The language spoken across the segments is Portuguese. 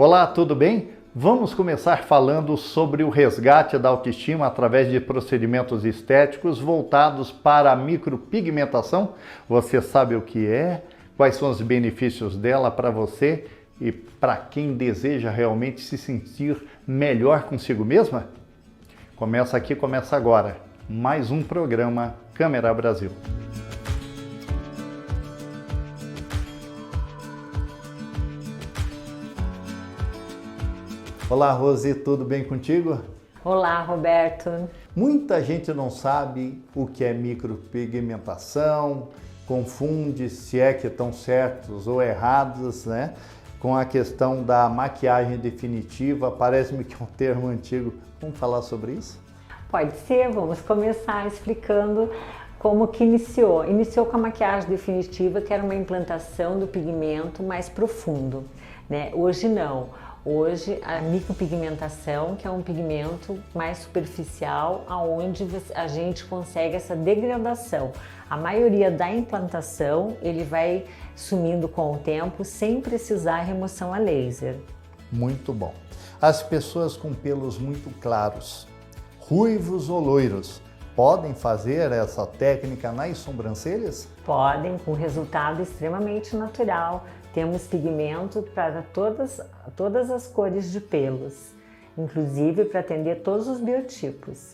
Olá, tudo bem? Vamos começar falando sobre o resgate da autoestima através de procedimentos estéticos voltados para a micropigmentação. Você sabe o que é? Quais são os benefícios dela para você e para quem deseja realmente se sentir melhor consigo mesma? Começa aqui, começa agora. Mais um programa Câmera Brasil. Olá, Rose, tudo bem contigo? Olá, Roberto. Muita gente não sabe o que é micropigmentação, confunde se é que estão certos ou errados, né? Com a questão da maquiagem definitiva, parece-me que é um termo antigo. Vamos falar sobre isso? Pode ser, vamos começar explicando como que iniciou. Iniciou com a maquiagem definitiva, que era uma implantação do pigmento mais profundo, né? Hoje não. Hoje a micropigmentação, que é um pigmento mais superficial, aonde a gente consegue essa degradação. A maioria da implantação, ele vai sumindo com o tempo sem precisar remoção a laser. Muito bom. As pessoas com pelos muito claros, ruivos ou loiros, podem fazer essa técnica nas sobrancelhas? Podem, com resultado extremamente natural. Temos pigmento para todas as cores de pelos, inclusive para atender todos os biotipos.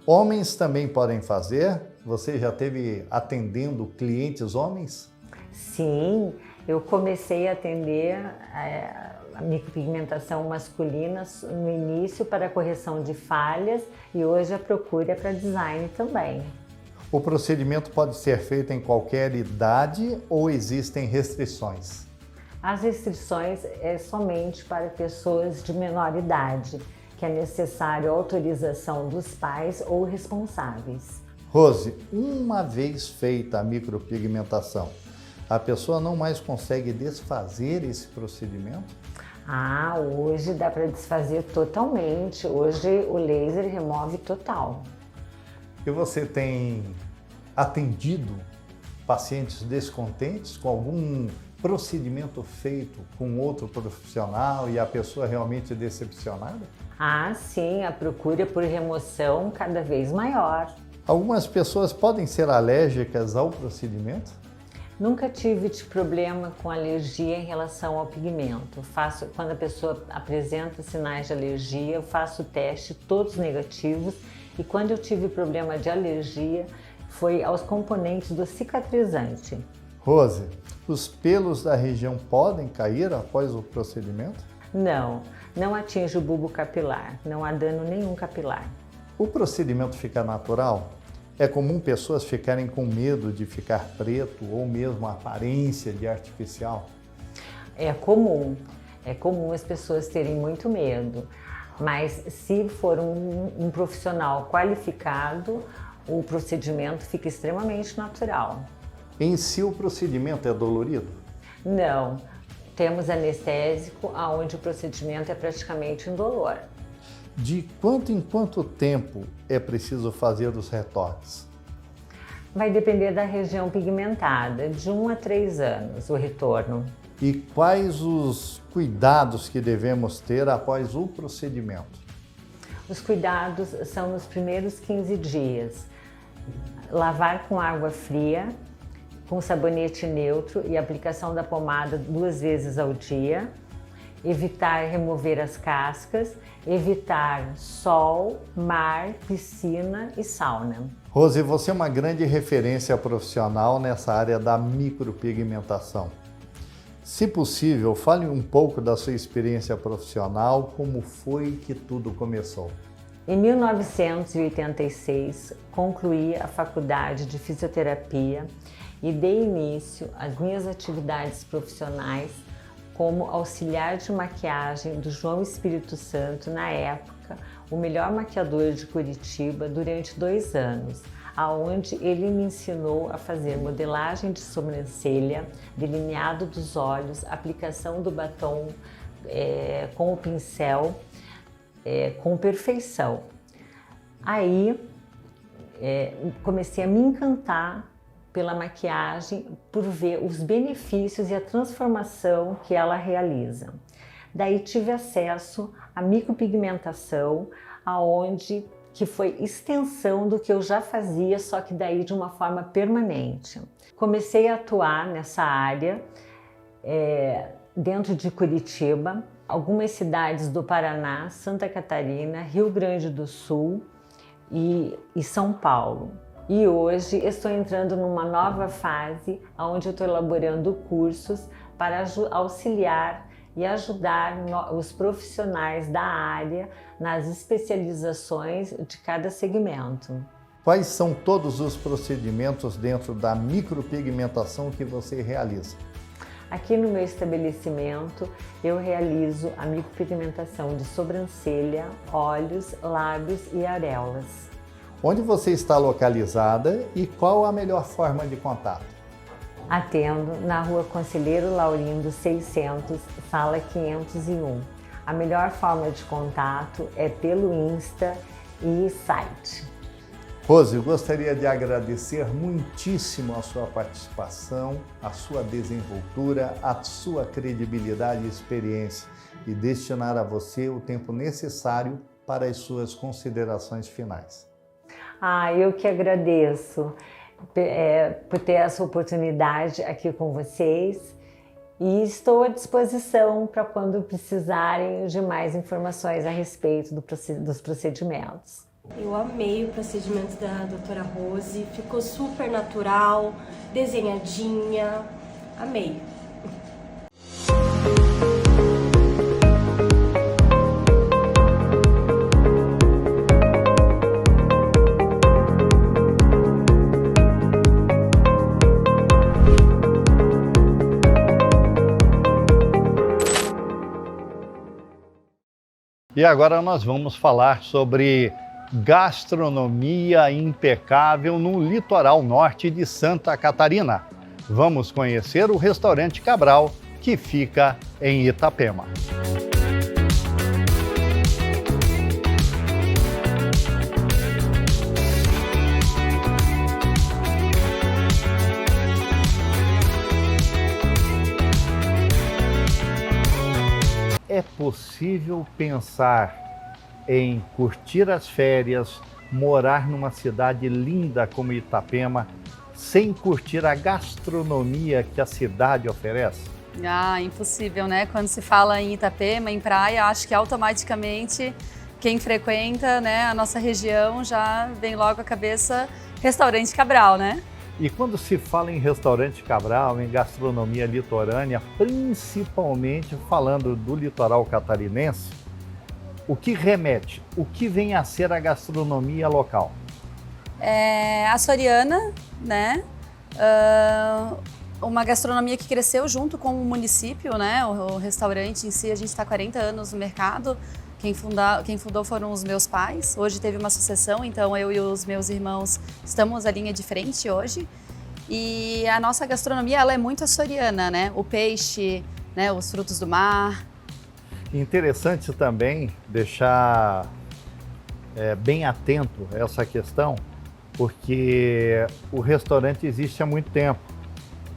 Homens também podem fazer? Você já teve atendendo clientes homens? Sim, eu comecei a atender a micropigmentação masculina no início para correção de falhas e hoje a procura é para design também. O procedimento pode ser feito em qualquer idade ou existem restrições? As restrições é somente para pessoas de menor idade, que é necessário a autorização dos pais ou responsáveis. Rose, uma vez feita a micropigmentação, a pessoa não mais consegue desfazer esse procedimento? Hoje dá para desfazer totalmente. Hoje o laser remove total. E você tem atendido pacientes descontentes com algum procedimento feito com outro profissional e a pessoa realmente decepcionada? Sim, a procura por remoção cada vez maior. Algumas pessoas podem ser alérgicas ao procedimento? Nunca tive problema com alergia em relação ao pigmento. Quando a pessoa apresenta sinais de alergia, eu faço o teste, todos negativos, e quando eu tive problema de alergia, foi aos componentes do cicatrizante. Rose, os pelos da região podem cair após o procedimento? Não atinge o bulbo capilar, não há dano nenhum capilar. O procedimento fica natural? É comum pessoas ficarem com medo de ficar preto ou mesmo a aparência de artificial? É comum as pessoas terem muito medo, mas se for um profissional qualificado, o procedimento fica extremamente natural. Em si o procedimento é dolorido? Não, temos anestésico, onde o procedimento é praticamente indolor. De quanto em quanto tempo é preciso fazer os retoques? Vai depender da região pigmentada, de 1 a 3 anos o retorno. E quais os cuidados que devemos ter após o procedimento? Os cuidados são nos primeiros 15 dias. Lavar com água fria, com sabonete neutro e aplicação da pomada 2 vezes ao dia. Evitar remover as cascas, evitar sol, mar, piscina e sauna. Rose, você é uma grande referência profissional nessa área da micropigmentação. Se possível, fale um pouco da sua experiência profissional, como foi que tudo começou. Em 1986, concluí a faculdade de fisioterapia e dei início às minhas atividades profissionais como auxiliar de maquiagem do João Espírito Santo, na época, o melhor maquiador de Curitiba, durante 2 anos, aonde ele me ensinou a fazer modelagem de sobrancelha, delineado dos olhos, aplicação do batom com o pincel, com perfeição. Aí comecei a me encantar pela maquiagem, por ver os benefícios e a transformação que ela realiza. Daí tive acesso à micropigmentação, que foi extensão do que eu já fazia, só que daí de uma forma permanente. Comecei a atuar nessa área dentro de Curitiba, algumas cidades do Paraná, Santa Catarina, Rio Grande do Sul e São Paulo. E hoje estou entrando numa nova fase, onde eu estou elaborando cursos para auxiliar e ajudar os profissionais da área nas especializações de cada segmento. Quais são todos os procedimentos dentro da micropigmentação que você realiza? Aqui no meu estabelecimento, eu realizo a micropigmentação de sobrancelha, olhos, lábios e areolas. Onde você está localizada e qual a melhor forma de contato? Atendo na Rua Conselheiro Laurindo 600, sala 501. A melhor forma de contato é pelo Insta e site. Rose, eu gostaria de agradecer muitíssimo a sua participação, a sua desenvoltura, a sua credibilidade e experiência e destinar a você o tempo necessário para as suas considerações finais. Eu que agradeço por ter essa oportunidade aqui com vocês e estou à disposição para quando precisarem de mais informações a respeito dos procedimentos. Eu amei o procedimento da doutora Rose, ficou super natural, desenhadinha, amei. E agora nós vamos falar sobre gastronomia impecável no litoral norte de Santa Catarina. Vamos conhecer o restaurante Cabral, que fica em Itapema. É possível pensar em curtir as férias, morar numa cidade linda como Itapema, sem curtir a gastronomia que a cidade oferece? Impossível, né? Quando se fala em Itapema, em praia, acho que automaticamente quem frequenta, né, a nossa região já vem logo à cabeça Restaurante Cabral, né? E quando se fala em Restaurante Cabral, em gastronomia litorânea, principalmente falando do litoral catarinense, o que remete, o que vem a ser a gastronomia local? Açoriana, né? Uma gastronomia que cresceu junto com o município, né? O restaurante em si, a gente está há 40 anos no mercado. Quem fundou foram os meus pais. Hoje teve uma sucessão, então eu e os meus irmãos estamos à linha de frente hoje. E a nossa gastronomia, ela é muito açoriana, né? O peixe, né? Os frutos do mar. Interessante também deixar bem atento a essa questão, porque o restaurante existe há muito tempo,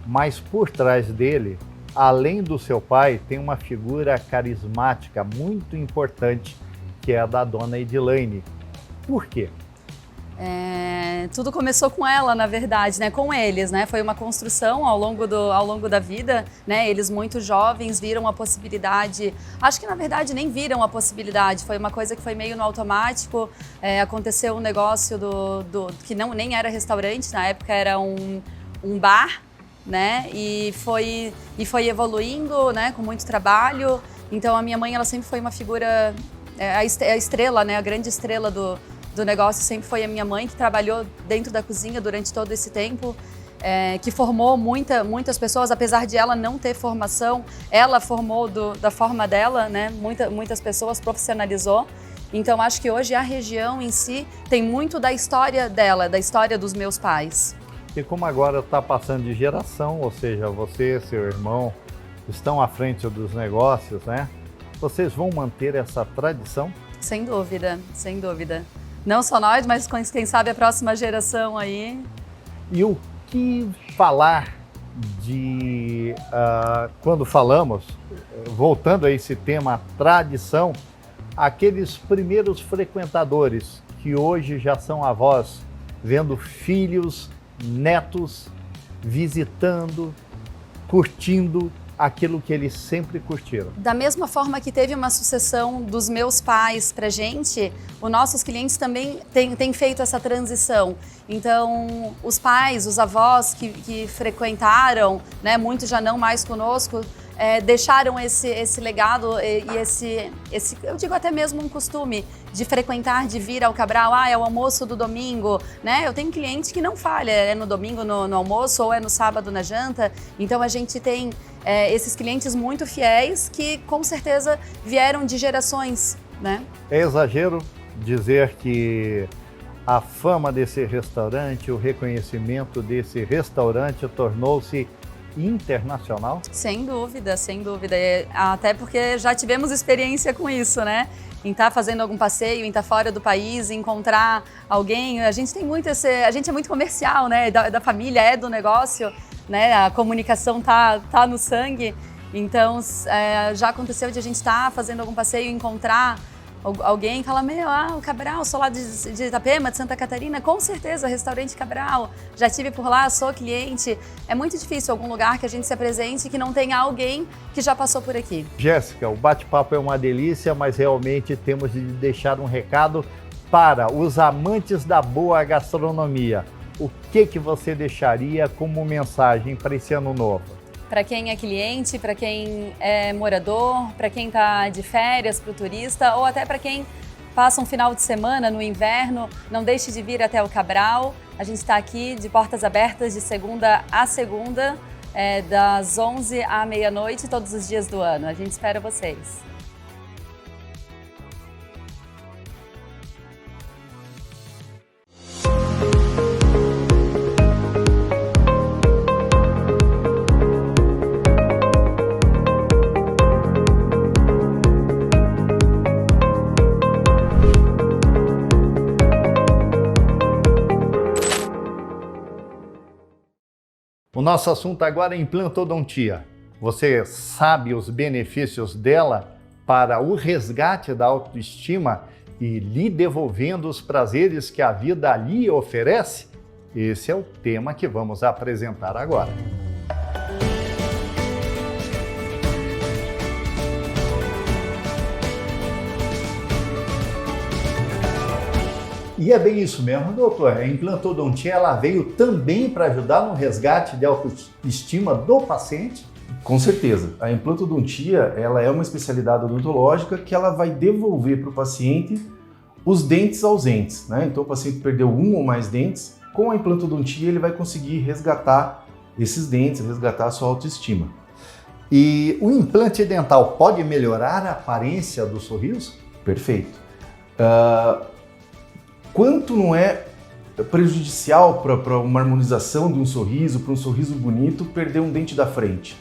mas por trás dele, além do seu pai, tem uma figura carismática muito importante, que é a da dona Edilaine. Por quê? Tudo começou com ela, na verdade, né? Com eles, né? Foi uma construção ao longo da vida, né? Eles muito jovens viram a possibilidade, acho que na verdade nem viram a possibilidade, foi uma coisa que foi meio no automático, aconteceu um negócio que nem era restaurante, na época era um bar, né? E foi evoluindo, né? Com muito trabalho. Então a minha mãe, ela sempre foi uma figura, a estrela, né? A grande estrela do negócio sempre foi a minha mãe, que trabalhou dentro da cozinha durante todo esse tempo, que formou muitas pessoas, apesar de ela não ter formação, ela formou da forma dela, né? Muitas pessoas, profissionalizou. Então acho que hoje a região em si tem muito da história dela, da história dos meus pais. E como agora está passando de geração, ou seja, você e seu irmão estão à frente dos negócios, né? Vocês vão manter essa tradição? Sem dúvida, sem dúvida. Não só nós, mas quem sabe a próxima geração aí. E o que falar de... quando falamos, voltando a esse tema, tradição, aqueles primeiros frequentadores que hoje já são avós, vendo filhos, netos, visitando, curtindo aquilo que eles sempre curtiram. Da mesma forma que teve uma sucessão dos meus pais pra gente, os nossos clientes também têm feito essa transição. Então, os pais, os avós que frequentaram, né, muitos já não mais conosco, deixaram esse legado e eu digo até mesmo um costume de frequentar, de vir ao Cabral, é o almoço do domingo, né? Eu tenho cliente que não falha, é no domingo no almoço ou é no sábado na janta. Então a gente tem esses clientes muito fiéis que com certeza vieram de gerações, né? É exagero dizer que a fama desse restaurante, o reconhecimento desse restaurante tornou-se internacional? Sem dúvida, sem dúvida. Até porque já tivemos experiência com isso, né? Em estar fazendo algum passeio, em estar fora do país, encontrar alguém. A gente tem muito a gente é muito comercial, né? Da família, é do negócio, né? A comunicação tá no sangue. Então, já aconteceu de a gente estar fazendo algum passeio e encontrar alguém e falar, o Cabral, sou lá de Itapema, de Santa Catarina, com certeza, restaurante Cabral, já estive por lá, sou cliente. É muito difícil algum lugar que a gente se apresente e que não tenha alguém que já passou por aqui. Jéssica, o bate-papo é uma delícia, mas realmente temos de deixar um recado para os amantes da boa gastronomia. O que você deixaria como mensagem para esse ano novo? Para quem é cliente, para quem é morador, para quem está de férias, para o turista ou até para quem passa um final de semana no inverno, não deixe de vir até o Cabral. A gente está aqui de portas abertas de segunda a segunda, das 11 à meia-noite, todos os dias do ano. A gente espera vocês. O nosso assunto agora é implantodontia. Você sabe os benefícios dela para o resgate da autoestima e lhe devolvendo os prazeres que a vida lhe oferece? Esse é o tema que vamos apresentar agora. E é bem isso mesmo, doutor. A implantodontia ela veio também para ajudar no resgate de autoestima do paciente? Com certeza. A implantodontia ela é uma especialidade odontológica que ela vai devolver para o paciente os dentes ausentes, né? Então o paciente perdeu um ou mais dentes, com a implantodontia ele vai conseguir resgatar esses dentes, resgatar a sua autoestima. E o implante dental pode melhorar a aparência do sorriso? Perfeito. Quanto não é prejudicial para uma harmonização de um sorriso, para um sorriso bonito, perder um dente da frente?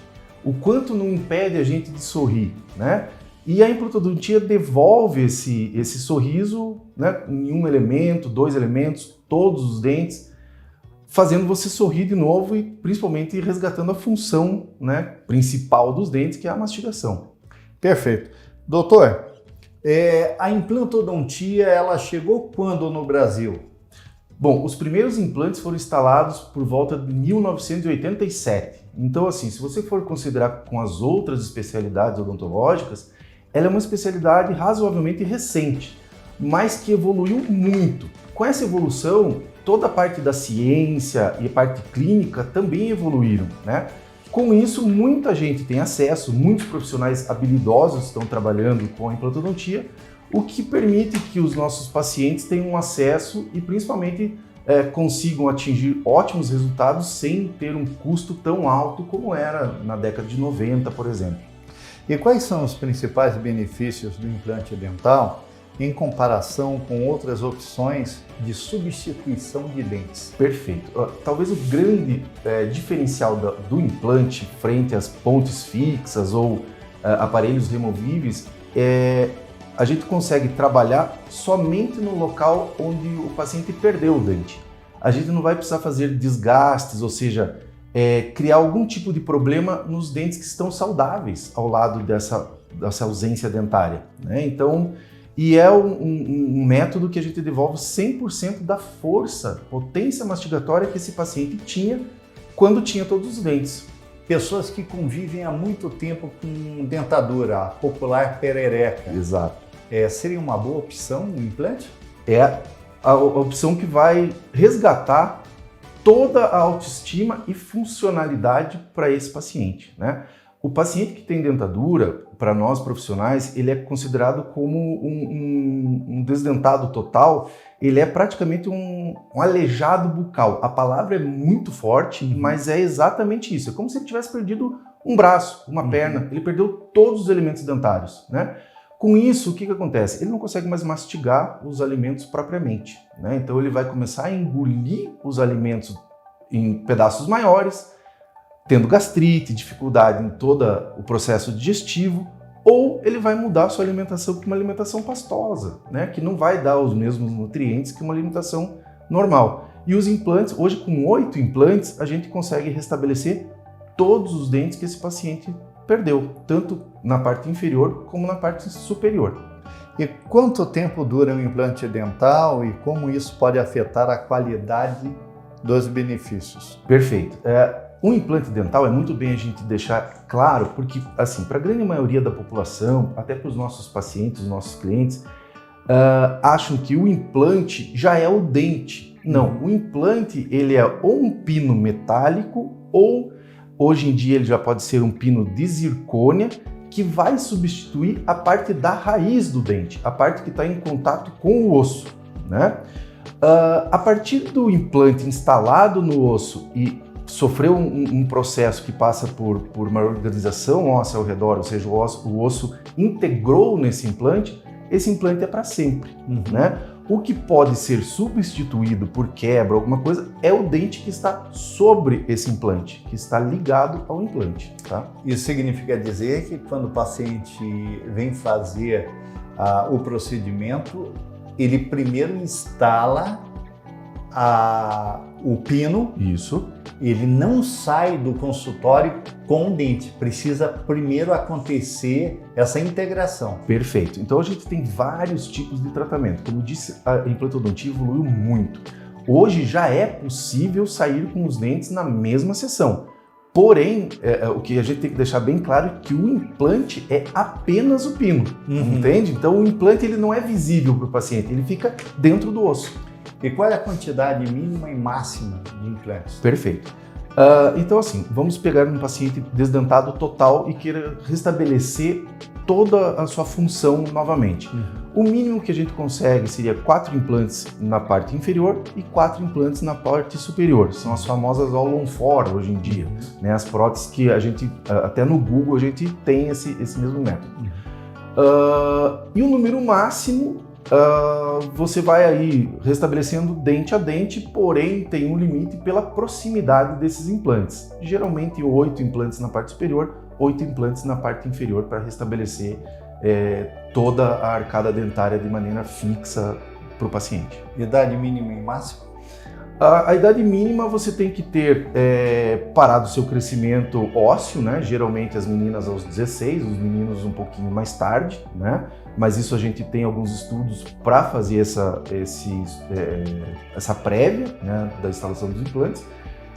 O quanto não impede a gente de sorrir, né? E a implantodontia devolve esse sorriso, né, em um elemento, dois elementos, todos os dentes, fazendo você sorrir de novo e principalmente resgatando a função, né, principal dos dentes, que é a mastigação. Perfeito. Doutor, a implantodontia ela chegou quando no Brasil? Bom, os primeiros implantes foram instalados por volta de 1987. Então, assim, se você for considerar com as outras especialidades odontológicas, ela é uma especialidade razoavelmente recente, mas que evoluiu muito. Com essa evolução, toda a parte da ciência e a parte clínica também evoluíram, né? Com isso, muita gente tem acesso, muitos profissionais habilidosos estão trabalhando com a implantodontia, o que permite que os nossos pacientes tenham acesso e principalmente consigam atingir ótimos resultados sem ter um custo tão alto como era na década de 90, por exemplo. E quais são os principais benefícios do implante dental em comparação com outras opções de substituição de dentes? Perfeito. Talvez o grande diferencial do implante frente às pontes fixas ou aparelhos removíveis é a gente consegue trabalhar somente no local onde o paciente perdeu o dente. A gente não vai precisar fazer desgastes, ou seja, criar algum tipo de problema nos dentes que estão saudáveis ao lado dessa ausência dentária, né? Então, e é um método que a gente devolve 100% da força, potência mastigatória que esse paciente tinha quando tinha todos os dentes. Pessoas que convivem há muito tempo com dentadura, a popular perereca. Exato. Seria uma boa opção o implante? É a opção que vai resgatar toda a autoestima e funcionalidade para esse paciente, né? O paciente que tem dentadura, para nós profissionais, ele é considerado como um desdentado total, ele é praticamente um aleijado bucal. A palavra é muito forte, mas é exatamente isso. É como se ele tivesse perdido um braço, uma perna, ele perdeu todos os elementos dentários, né? Com isso, o que acontece? Ele não consegue mais mastigar os alimentos propriamente, né? Então ele vai começar a engolir os alimentos em pedaços maiores, tendo gastrite, dificuldade em todo o processo digestivo, ou ele vai mudar a sua alimentação para uma alimentação pastosa, né? Que não vai dar os mesmos nutrientes que uma alimentação normal. E os implantes, hoje com 8 implantes, a gente consegue restabelecer todos os dentes que esse paciente perdeu, tanto na parte inferior como na parte superior. E quanto tempo dura um implante dental e como isso pode afetar a qualidade dos benefícios? Perfeito. Um implante dental é muito bem a gente deixar claro, porque, assim, para a grande maioria da população, até para os nossos pacientes, os nossos clientes, acham que o implante já é o dente. Não, o implante ele é ou um pino metálico ou, hoje em dia, ele já pode ser um pino de zircônia, que vai substituir a parte da raiz do dente, a parte que está em contato com o osso, né? A partir do implante instalado no osso e sofreu um processo que passa por uma organização óssea ao redor, ou seja, o osso integrou nesse implante, esse implante é para sempre, né? O que pode ser substituído por quebra, alguma coisa, é o dente que está sobre esse implante, que está ligado ao implante, tá? Isso significa dizer que quando o paciente vem fazer o procedimento, ele primeiro instala o pino. Isso. Ele não sai do consultório com o dente. Precisa primeiro acontecer essa integração. Perfeito. Então a gente tem vários tipos de tratamento. Como eu disse, a implantodontia evoluiu muito. Hoje já é possível sair com os dentes na mesma sessão. Porém, o que a gente tem que deixar bem claro é que o implante é apenas o pino, entende? Então o implante ele não é visível para o paciente, ele fica dentro do osso. E qual é a quantidade mínima e máxima de implantes? Perfeito. Então assim, vamos pegar um paciente desdentado total e queira restabelecer toda a sua função novamente. O mínimo que a gente consegue seria 4 implantes na parte inferior e 4 implantes na parte superior. São as famosas All-on-4 hoje em dia, né? As próteses que a gente, até no Google, a gente tem esse mesmo método. E o número máximo, você vai aí restabelecendo dente a dente, porém tem um limite pela proximidade desses implantes. Geralmente 8 implantes na parte superior, 8 implantes na parte inferior para restabelecer toda a arcada dentária de maneira fixa para o paciente. Idade mínima e máxima? A idade mínima você tem que ter parado o seu crescimento ósseo, né? Geralmente as meninas aos 16, os meninos um pouquinho mais tarde, né? Mas isso a gente tem alguns estudos para fazer essa prévia, né, da instalação dos implantes.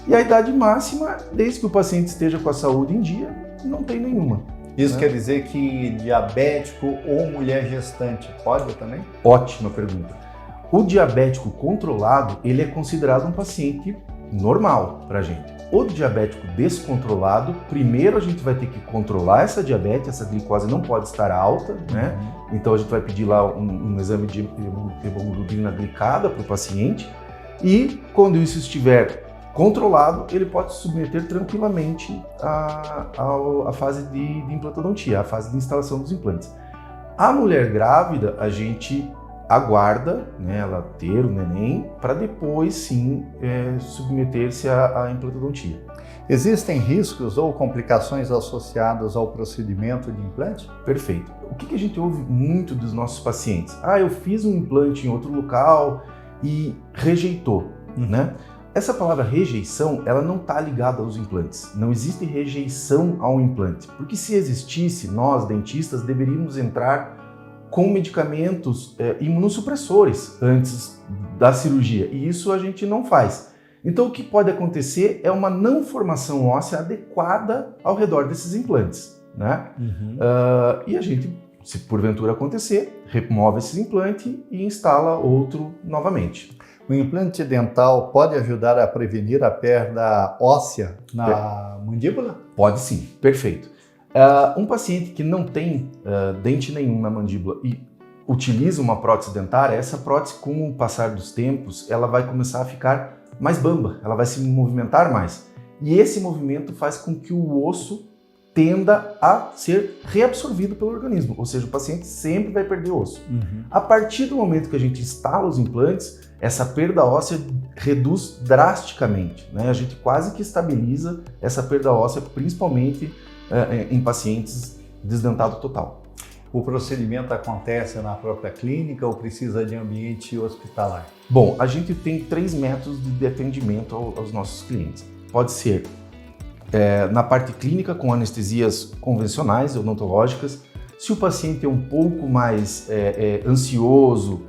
E a idade máxima, desde que o paciente esteja com a saúde em dia, não tem nenhuma. Isso né? quer dizer que diabético ou mulher gestante pode também? Ótima pergunta. O diabético controlado, ele é considerado um paciente normal para a gente. O diabético descontrolado, primeiro a gente vai ter que controlar essa diabetes, essa glicose não pode estar alta, né? Então a gente vai pedir lá um exame de hemoglobina glicada para o paciente e quando isso estiver controlado, ele pode se submeter tranquilamente à fase de implantodontia, à fase de instalação dos implantes. A mulher grávida, a gente aguarda, né, ela ter o neném para depois sim submeter-se à implantodontia. Existem riscos ou complicações associadas ao procedimento de implante? Perfeito. O que a gente ouve muito dos nossos pacientes? Eu fiz um implante em outro local e rejeitou, né? Essa palavra rejeição, ela não está ligada aos implantes. Não existe rejeição ao implante, porque se existisse, nós, dentistas, deveríamos entrar com medicamentos imunossupressores antes da cirurgia, e isso a gente não faz. Então o que pode acontecer é uma não formação óssea adequada ao redor desses implantes, né? E a gente, se porventura acontecer, remove esse implante e instala outro novamente. O implante dental pode ajudar a prevenir a perda óssea na mandíbula? Pode sim, perfeito. Um paciente que não tem dente nenhum na mandíbula e utiliza uma prótese dentária, essa prótese, com o passar dos tempos, ela vai começar a ficar mais bamba, ela vai se movimentar mais. E esse movimento faz com que o osso tenda a ser reabsorvido pelo organismo, ou seja, o paciente sempre vai perder osso. A partir do momento que a gente instala os implantes, essa perda óssea reduz drasticamente, né? A gente quase que estabiliza essa perda óssea, principalmente em pacientes desdentado total. O procedimento acontece na própria clínica ou precisa de ambiente hospitalar? Bom, a gente tem 3 métodos de atendimento aos nossos clientes. Pode ser na parte clínica, com anestesias convencionais, odontológicas. Se o paciente é um pouco mais ansioso,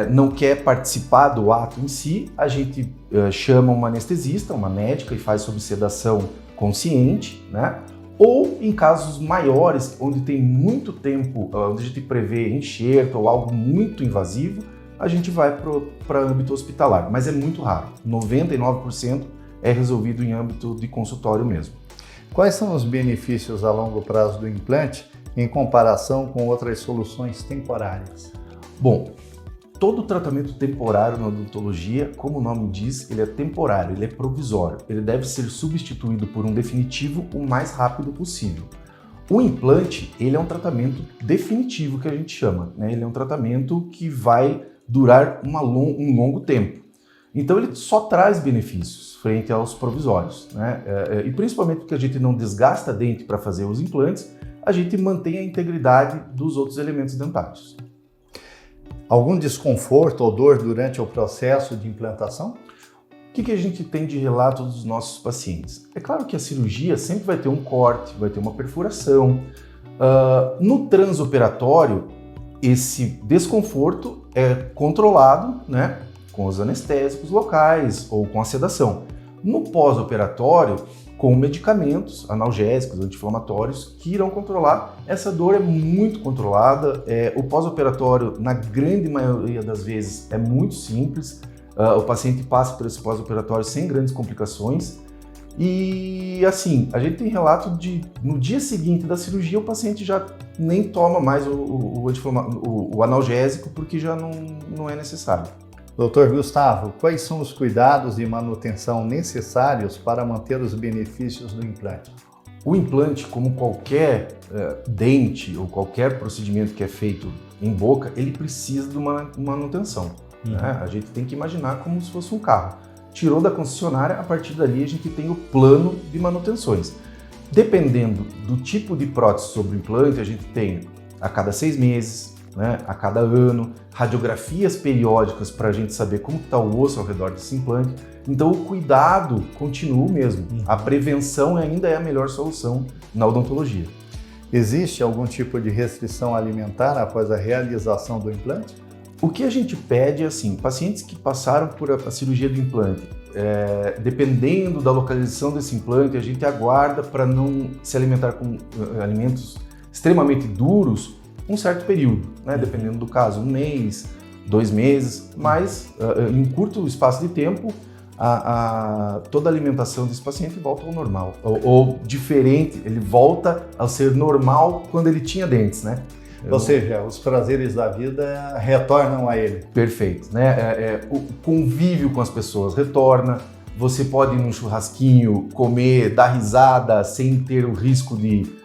não quer participar do ato em si, a gente chama uma anestesista, uma médica, e faz sob sedação consciente, né? Ou em casos maiores, onde tem muito tempo, onde a gente prevê enxerto ou algo muito invasivo, a gente vai para âmbito hospitalar, mas é muito raro. 99% é resolvido em âmbito de consultório mesmo. Quais são os benefícios a longo prazo do implante em comparação com outras soluções temporárias? Bom, todo tratamento temporário na odontologia, como o nome diz, ele é temporário, ele é provisório. Ele deve ser substituído por um definitivo o mais rápido possível. O implante, ele é um tratamento definitivo, que a gente chama, né? Ele é um tratamento que vai durar um longo tempo. Então ele só traz benefícios frente aos provisórios, né? E principalmente porque a gente não desgasta dente para fazer os implantes, a gente mantém a integridade dos outros elementos dentários. Algum desconforto ou dor durante o processo de implantação? O que a gente tem de relato dos nossos pacientes? É claro que a cirurgia sempre vai ter um corte, vai ter uma perfuração. No transoperatório, esse desconforto é controlado, né, com os anestésicos locais ou com a sedação. No pós-operatório, com medicamentos analgésicos, anti-inflamatórios, que irão controlar. Essa dor é muito controlada. O pós-operatório, na grande maioria das vezes, é muito simples. O paciente passa por esse pós-operatório sem grandes complicações. E assim, a gente tem relato de, no dia seguinte da cirurgia, o paciente já nem toma mais o analgésico, porque já não é necessário. Dr. Gustavo, quais são os cuidados de manutenção necessários para manter os benefícios do implante? O implante, como qualquer dente ou qualquer procedimento que é feito em boca, ele precisa de uma manutenção. Né? A gente tem que imaginar como se fosse um carro. Tirou da concessionária, a partir dali a gente tem o plano de manutenções. Dependendo do tipo de prótese sobre o implante, a gente tem a cada 6 meses, né, a cada ano, radiografias periódicas para a gente saber como está o osso ao redor desse implante. Então o cuidado continua o mesmo. A prevenção ainda é a melhor solução na odontologia. Existe algum tipo de restrição alimentar após a realização do implante? O que a gente pede é assim, pacientes que passaram por a cirurgia do implante, dependendo da localização desse implante, a gente aguarda para não se alimentar com alimentos extremamente duros um certo período, né? Dependendo do caso, 1 mês, 2 meses, mas em curto espaço de tempo, toda a alimentação desse paciente volta ao normal, ou diferente, ele volta a ser normal quando ele tinha dentes, né? Ou seja, os prazeres da vida retornam a ele. Perfeito, né? O convívio com as pessoas retorna, você pode ir num churrasquinho, comer, dar risada, sem ter o risco de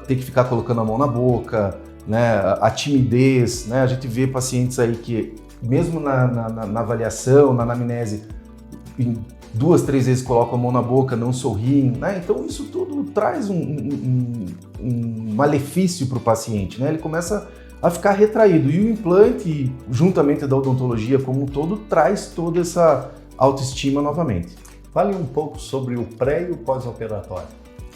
ter que ficar colocando a mão na boca, né? A timidez, né? A gente vê pacientes aí que, mesmo na avaliação, na anamnese, 2, 3 vezes colocam a mão na boca, não sorriem, né? Então isso tudo traz um malefício para o paciente, né? Ele começa a ficar retraído, e o implante, juntamente da odontologia como um todo, traz toda essa autoestima novamente. Fale um pouco sobre o pré e o pós-operatório.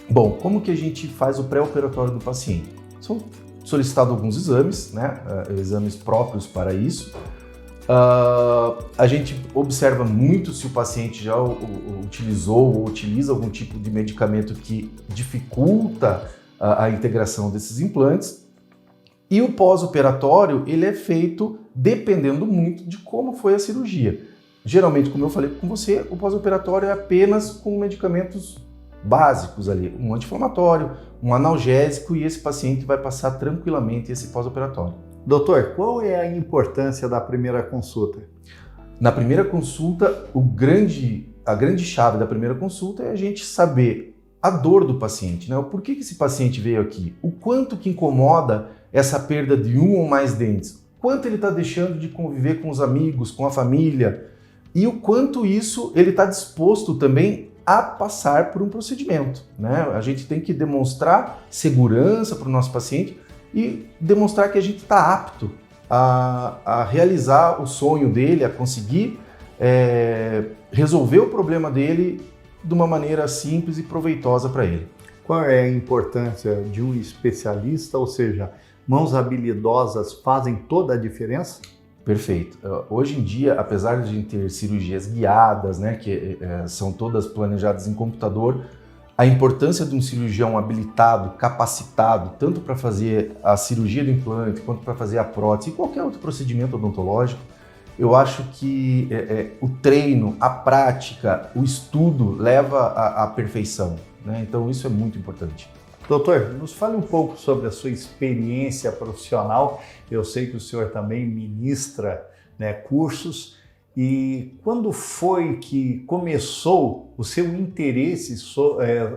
Bom, como que a gente faz o pré-operatório do paciente? São solicitados alguns exames, né? Exames próprios para isso. A gente observa muito se o paciente já utilizou ou utiliza algum tipo de medicamento que dificulta a integração desses implantes. E o pós-operatório, ele é feito dependendo muito de como foi a cirurgia. Geralmente, como eu falei com você, o pós-operatório é apenas com medicamentos básicos ali, um anti-inflamatório, um analgésico, e esse paciente vai passar tranquilamente esse pós-operatório. Doutor, qual é a importância da primeira consulta? Na primeira consulta, a grande chave da primeira consulta é a gente saber a dor do paciente, né? O porquê que esse paciente veio aqui, o quanto que incomoda essa perda de um ou mais dentes, quanto ele está deixando de conviver com os amigos, com a família, e o quanto isso ele está disposto também a passar por um procedimento, né? A gente tem que demonstrar segurança para o nosso paciente e demonstrar que a gente está apto a realizar o sonho dele, a conseguir resolver o problema dele de uma maneira simples e proveitosa para ele. Qual é a importância de um especialista, ou seja, mãos habilidosas fazem toda a diferença? Perfeito. Hoje em dia, apesar de a gente ter cirurgias guiadas, né, que são todas planejadas em computador, a importância de um cirurgião habilitado, capacitado, tanto para fazer a cirurgia do implante, quanto para fazer a prótese e qualquer outro procedimento odontológico, eu acho que o treino, a prática, o estudo leva à perfeição, né? Então isso é muito importante. Doutor, nos fale um pouco sobre a sua experiência profissional. Eu sei que o senhor também ministra, né, cursos. E quando foi que começou o seu interesse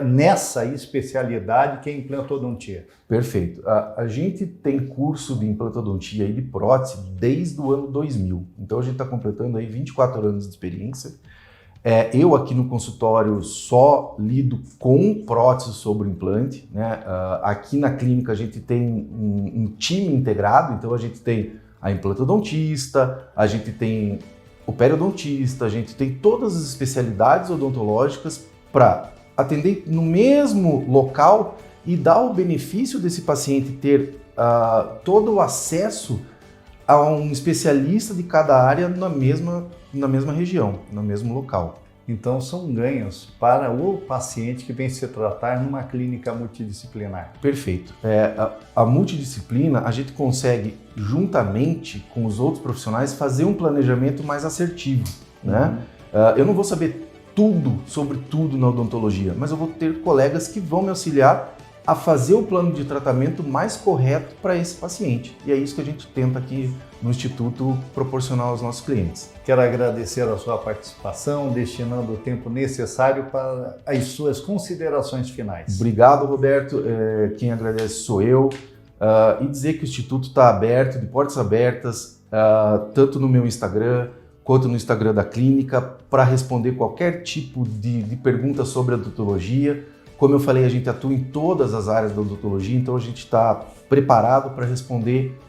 nessa especialidade que é implantodontia? Perfeito. A gente tem curso de implantodontia e de prótese desde o ano 2000. Então a gente está completando aí 24 anos de experiência. Eu aqui no consultório só lido com prótese sobre implante, né? Aqui na clínica a gente tem um time integrado, então a gente tem a implantodontista, a gente tem o periodontista, a gente tem todas as especialidades odontológicas para atender no mesmo local e dar o benefício desse paciente ter todo o acesso a um especialista de cada área na mesma região, no mesmo local. Então são ganhos para o paciente que vem se tratar numa clínica multidisciplinar. Perfeito. A multidisciplina, a gente consegue, juntamente com os outros profissionais, fazer um planejamento mais assertivo, né? Eu não vou saber tudo sobre tudo na odontologia, mas eu vou ter colegas que vão me auxiliar a fazer o plano de tratamento mais correto para esse paciente. E é isso que a gente tenta aqui no Instituto proporcionar aos nossos clientes. Quero agradecer a sua participação, destinando o tempo necessário para as suas considerações finais. Obrigado, Roberto. Quem agradece sou eu. E dizer que o Instituto está aberto, de portas abertas, tanto no meu Instagram quanto no Instagram da clínica, para responder qualquer tipo de pergunta sobre a odontologia. Como eu falei, a gente atua em todas as áreas da odontologia, então a gente está preparado para responder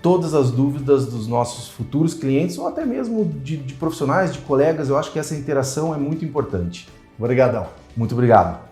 todas as dúvidas dos nossos futuros clientes ou até mesmo de profissionais, de colegas. Eu acho que essa interação é muito importante. Obrigadão. Muito obrigado.